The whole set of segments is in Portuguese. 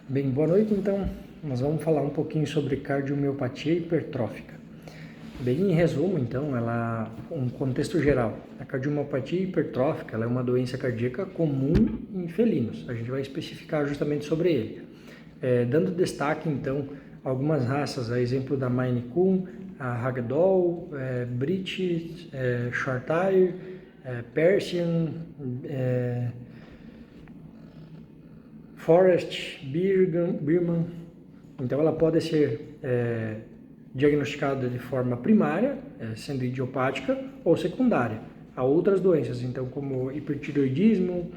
Bem, boa noite. Então, nós vamos falar um pouquinho sobre cardiomiopatia hipertrófica. Bem, em resumo, então, um contexto geral. A cardiomiopatia hipertrófica ela é uma doença cardíaca comum em felinos. A gente vai especificar justamente sobre ele. Dando destaque, então, a algumas raças, a exemplo da Maine Coon, a Ragdoll, British, Shorthair, Persian, Forest, Birman. Então, ela pode ser diagnosticada de forma primária, sendo idiopática, ou secundária a outras doenças, então, como hipertireoidismo.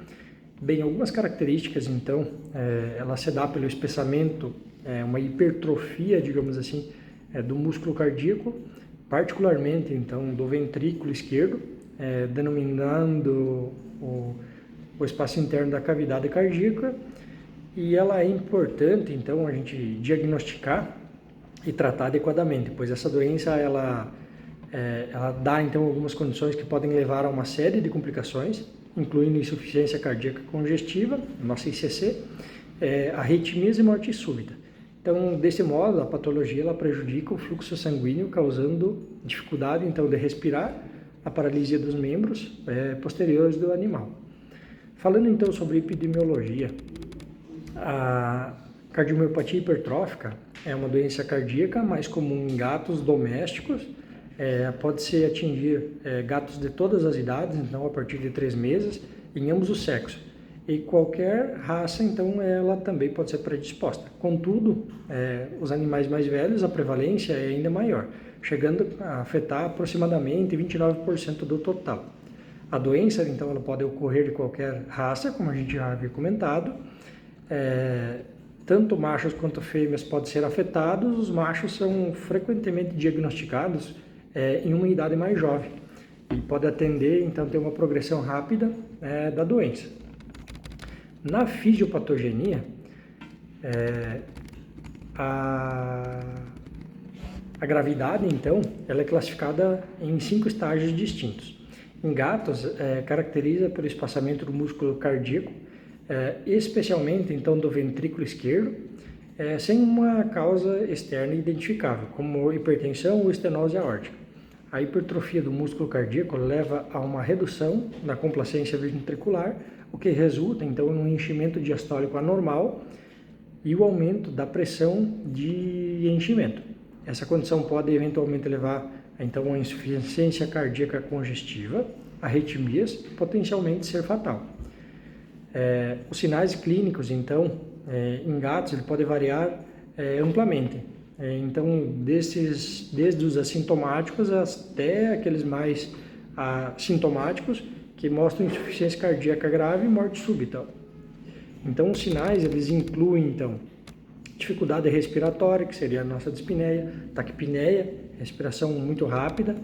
Bem, algumas características, então, ela se dá pelo espessamento, uma hipertrofia, digamos assim, do músculo cardíaco, particularmente, então, do ventrículo esquerdo, denominando o espaço interno da cavidade cardíaca. E ela é importante, então, a gente diagnosticar e tratar adequadamente, pois essa doença, ela dá, então, algumas condições que podem levar a uma série de complicações, incluindo insuficiência cardíaca congestiva, nossa ICC, arritmias e morte súbita. Então, desse modo, a patologia ela prejudica o fluxo sanguíneo, causando dificuldade, então, de respirar, a paralisia dos membros posteriores do animal. Falando, então, sobre epidemiologia, a cardiomiopatia hipertrófica é uma doença cardíaca mais comum em gatos domésticos, pode-se atingir gatos de todas as idades, então a partir de 3 meses, em ambos os sexos. E qualquer raça, então, ela também pode ser predisposta. Contudo, os animais mais velhos, a prevalência é ainda maior, chegando a afetar aproximadamente 29% do total. A doença, então, ela pode ocorrer de qualquer raça, como a gente já havia comentado. Tanto machos quanto fêmeas podem ser afetados. Os machos são frequentemente diagnosticados em uma idade mais jovem e pode atender, então, ter uma progressão rápida da doença. Na fisiopatogenia, a gravidade, então, ela é classificada em 5 estágios distintos. Em gatos, caracteriza pelo espaçamento do músculo cardíaco, especialmente, então, do ventrículo esquerdo, sem uma causa externa identificável, como hipertensão ou estenose aórtica. A hipertrofia do músculo cardíaco leva a uma redução da complacência ventricular, o que resulta, então, em um enchimento diastólico anormal e o aumento da pressão de enchimento. Essa condição pode eventualmente levar, então, a uma insuficiência cardíaca congestiva, arritmias, potencialmente ser fatal. Os sinais clínicos, então, em gatos, ele pode variar amplamente. Então, desde os assintomáticos até aqueles mais sintomáticos, que mostram insuficiência cardíaca grave e morte súbita. Então, os sinais, eles incluem, então, dificuldade respiratória, que seria a nossa dispneia, taquipneia, respiração muito rápida,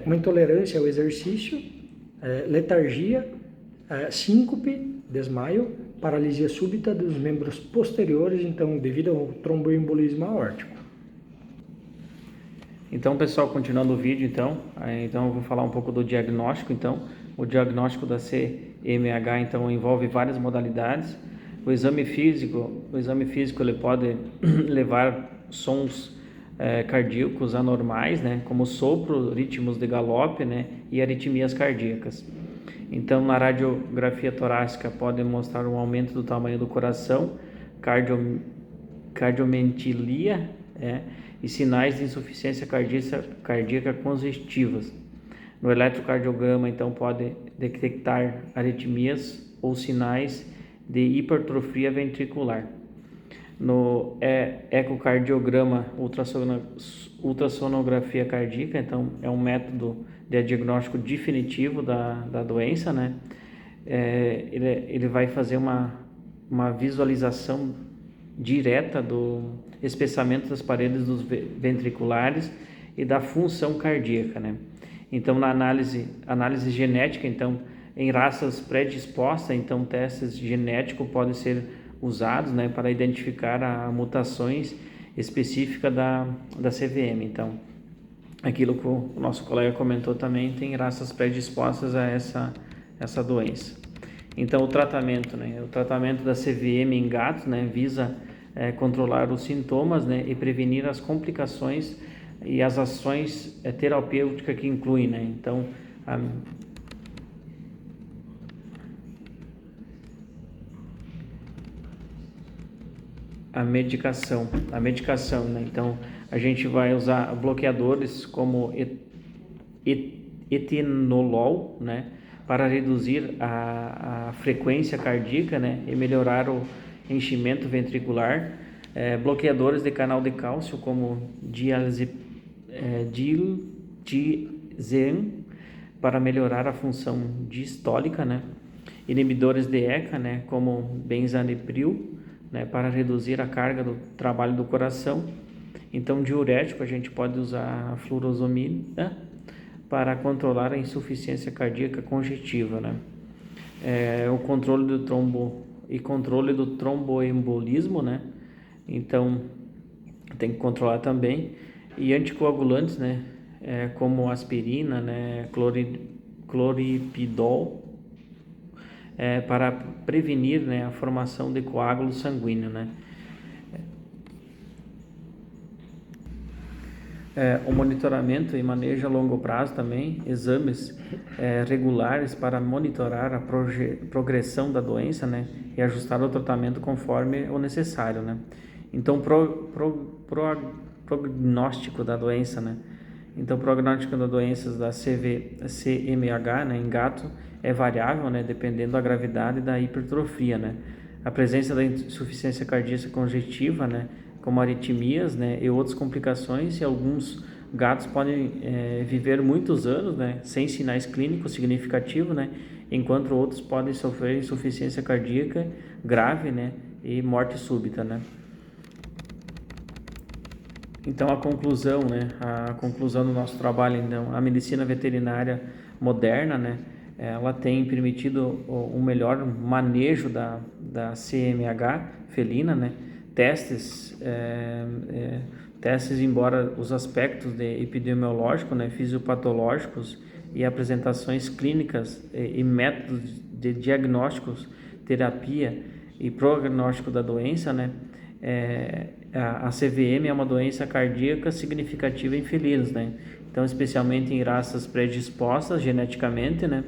uma intolerância ao exercício, letargia, síncope, desmaio, paralisia súbita dos membros posteriores, então, devido ao tromboembolismo aórtico. Então, pessoal, continuando o vídeo, então eu vou falar um pouco do diagnóstico. Então, o diagnóstico da CMH, então, envolve várias modalidades. O exame físico ele pode levar sons cardíacos anormais, né, como sopro, ritmos de galope, né, e arritmias cardíacas. Então, na radiografia torácica pode mostrar um aumento do tamanho do coração, cardiomentilia, e sinais de insuficiência cardíaca congestivas. No eletrocardiograma, então, pode detectar arritmias ou sinais de hipertrofia ventricular. No ecocardiograma, ultrassonografia cardíaca, então, é um método de diagnóstico definitivo da doença, né? Ele vai fazer uma visualização direta do espessamento das paredes dos ventriculares e da função cardíaca, né? Então, na análise genética, então, em raças predispostas, então, testes genéticos podem ser usados, né, para identificar as mutações específicas da CVM. Então, aquilo que o nosso colega comentou também, tem raças predispostas a essa doença. Então, o tratamento, né? O tratamento da CVM em gatos, né, visa controlar os sintomas, né, e prevenir as complicações e as ações terapêuticas que incluem, né? Então, a medicação, né? Então, a gente vai usar bloqueadores como etenolol, né, para reduzir a frequência cardíaca, né, e melhorar o enchimento ventricular. Bloqueadores de canal de cálcio como diltiazem para melhorar a função diastólica, né? Inibidores de ECA, né, como benzanepril, né, para reduzir a carga do trabalho do coração. Então, diurético, a gente pode usar a furosemida para controlar a insuficiência cardíaca congestiva, né? O controle do tromboembolismo, né? Então, tem que controlar também. E anticoagulantes, né? Como aspirina, né? Cloripidol, para prevenir, né, a formação de coágulo sanguíneo, né? O monitoramento e manejo a longo prazo também, exames regulares para monitorar a progressão da doença, né, e ajustar o tratamento conforme o necessário, né. Então, prognóstico da doença, né. Então, o prognóstico das doenças da CMH, né, em gato é variável, né, dependendo da gravidade e da hipertrofia, né. A presença da insuficiência cardíaca congestiva, né, como arritmias, né, e outras complicações, e alguns gatos podem viver muitos anos, né, sem sinais clínicos significativos, né, enquanto outros podem sofrer insuficiência cardíaca grave, né, e morte súbita, né. Então, a conclusão do nosso trabalho, então, a medicina veterinária moderna, né, ela tem permitido um melhor manejo da CMH felina, né, testes, embora os aspectos epidemiológicos, né, fisiopatológicos e apresentações clínicas e métodos de diagnósticos, terapia e prognóstico da doença, né, a CVM é uma doença cardíaca significativa em felinos, né? Então, especialmente em raças predispostas geneticamente, né?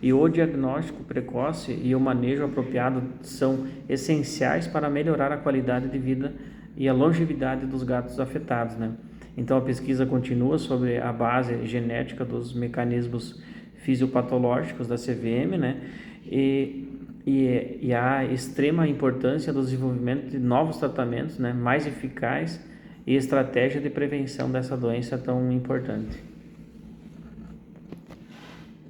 E o diagnóstico precoce e o manejo apropriado são essenciais para melhorar a qualidade de vida e a longevidade dos gatos afetados, né? Então, a pesquisa continua sobre a base genética dos mecanismos fisiopatológicos da CVM, né? E a extrema importância do desenvolvimento de novos tratamentos, né, mais eficazes e estratégia de prevenção dessa doença tão importante.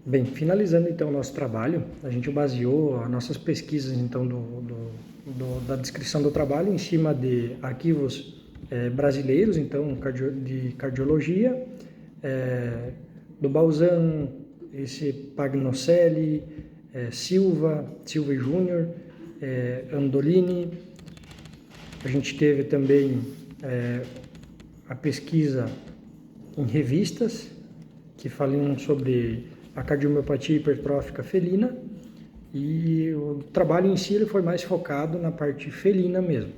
Bem, finalizando então o nosso trabalho, a gente baseou as nossas pesquisas então da descrição do trabalho em cima de arquivos brasileiros, então de cardiologia, do Balzan, esse Pagnocelli, Silva e Júnior, Andolini. A gente teve também a pesquisa em revistas que falam sobre a cardiomiopatia hipertrófica felina, e o trabalho em si ele foi mais focado na parte felina mesmo.